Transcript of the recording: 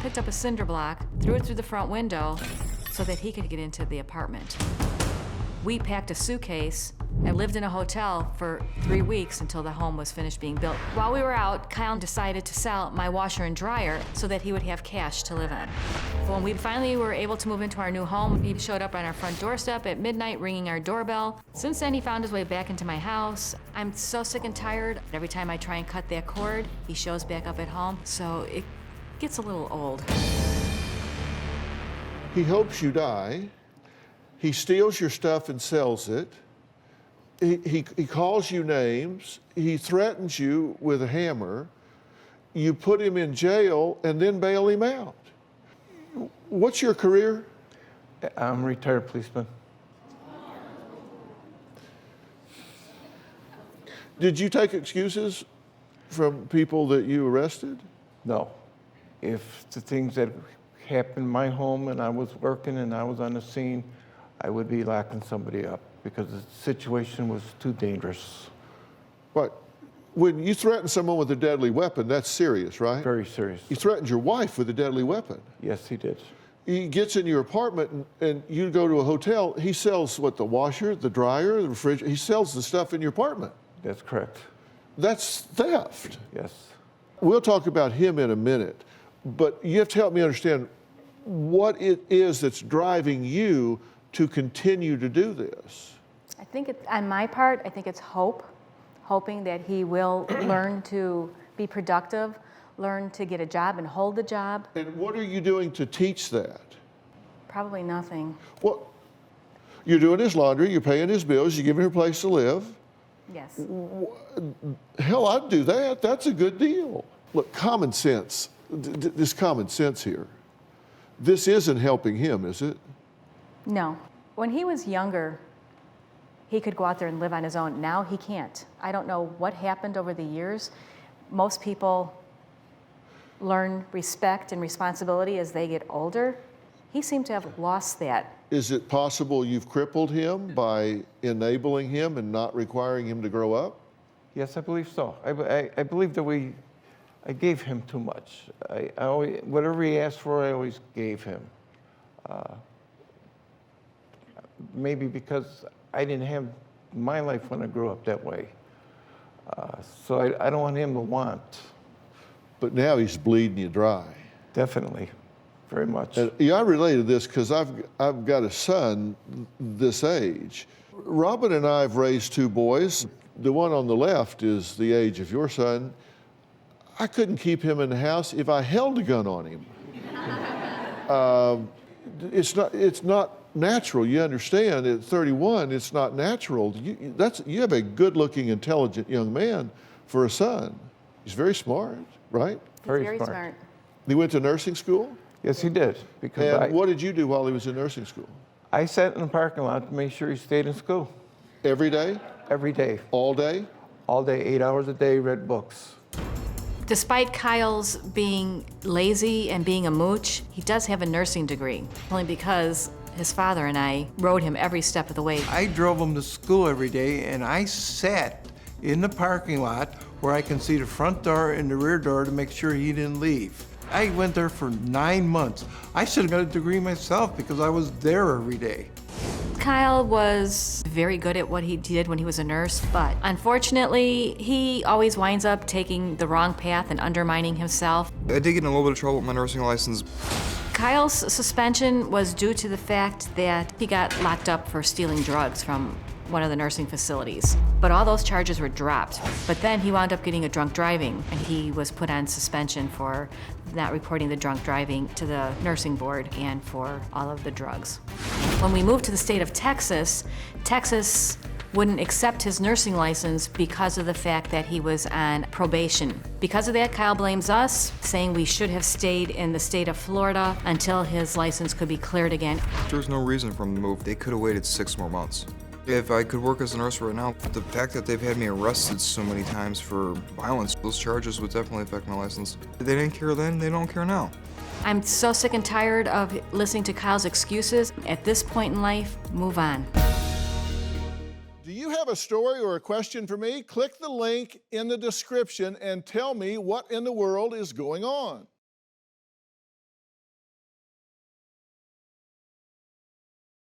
picked up a cinder block, threw it through the front window so that he could get into the apartment. We packed a suitcase and lived in a hotel for 3 weeks until the home was finished being built. While we were out, Kyle decided to sell my washer and dryer so that he would have cash to live on. When we finally were able to move into our new home, he showed up on our front doorstep at midnight, ringing our doorbell. Since then, he found his way back into my house. I'm so sick and tired. Every time I try and cut that cord, he shows back up at home, so it gets a little old. He hopes you die. He steals your stuff and sells it. He calls you names. He threatens you with a hammer. You put him in jail and then bail him out. What's your career? I'm a retired policeman. Did you take excuses from people that you arrested? No. If the things that happened in my home and I was working and I was on the scene, I would be locking somebody up because the situation was too dangerous. But when you threaten someone with a deadly weapon, that's serious, right? Very serious. You threatened your wife with a deadly weapon. Yes, he did. He gets in your apartment and you go to a hotel. He sells what, the washer, the dryer, the refrigerator. He sells the stuff in your apartment. That's correct. That's theft. Yes. We'll talk about him in a minute, but you have to help me understand what it is that's driving you to continue to do this. I think on my part, I think it's hoping that he will learn to be productive, learn to get a job and hold the job. And what are you doing to teach that? Probably nothing. Well, you're doing his laundry, you're paying his bills, you're giving him a place to live. Yes. Hell, I'd do that. That's a good deal. Look, common sense, this common sense here. This isn't helping him, is it? No. When he was younger, he could go out there and live on his own. Now he can't. I don't know what happened over the years. Most people learn respect and responsibility as they get older. He seemed to have lost that. Is it possible you've crippled him by enabling him and not requiring him to grow up? Yes, I believe so. I believe that I gave him too much. I always, whatever he asked for, I always gave him. Maybe because I didn't have my life when I grew up that way. So I don't want him to want. But now he's bleeding you dry. Definitely, very much. And, yeah, I related this because I've got a son this age. Robin and I have raised 2 boys. The one on the left is the age of your son. I couldn't keep him in the house if I held a gun on him. It's not natural. You understand, at 31, it's not natural. You have a good-looking, intelligent young man for a son. He's very smart, right? Very smart. He went to nursing school? Yes, he did. Because And what did you do while he was in nursing school? I sat in the parking lot to make sure he stayed in school. Every day? Every day. All day? All day, 8 hours a day, read books. Despite Kyle's being lazy and being a mooch, he does have a nursing degree, only because his father and I rode him every step of the way. I drove him to school every day, and I sat in the parking lot where I can see the front door and the rear door to make sure he didn't leave. I went there for 9 months. I should have got a degree myself because I was there every day. Kyle was very good at what he did when he was a nurse, but unfortunately, he always winds up taking the wrong path and undermining himself. I did get in a little bit of trouble with my nursing license. Kyle's suspension was due to the fact that he got locked up for stealing drugs from one of the nursing facilities. But all those charges were dropped. But then he wound up getting a drunk driving, and he was put on suspension for not reporting the drunk driving to the nursing board and for all of the drugs. When we moved to the state of Texas, Texas wouldn't accept his nursing license because of the fact that he was on probation. Because of that, Kyle blames us, saying we should have stayed in the state of Florida until his license could be cleared again. There was no reason for them to move. They could have waited 6 more months. If I could work as a nurse right now, the fact that they've had me arrested so many times for violence, those charges would definitely affect my license. They didn't care then, they don't care now. I'm so sick and tired of listening to Kyle's excuses. At this point in life, move on. Do you have a story or a question for me? Click the link in the description and tell me what in the world is going on.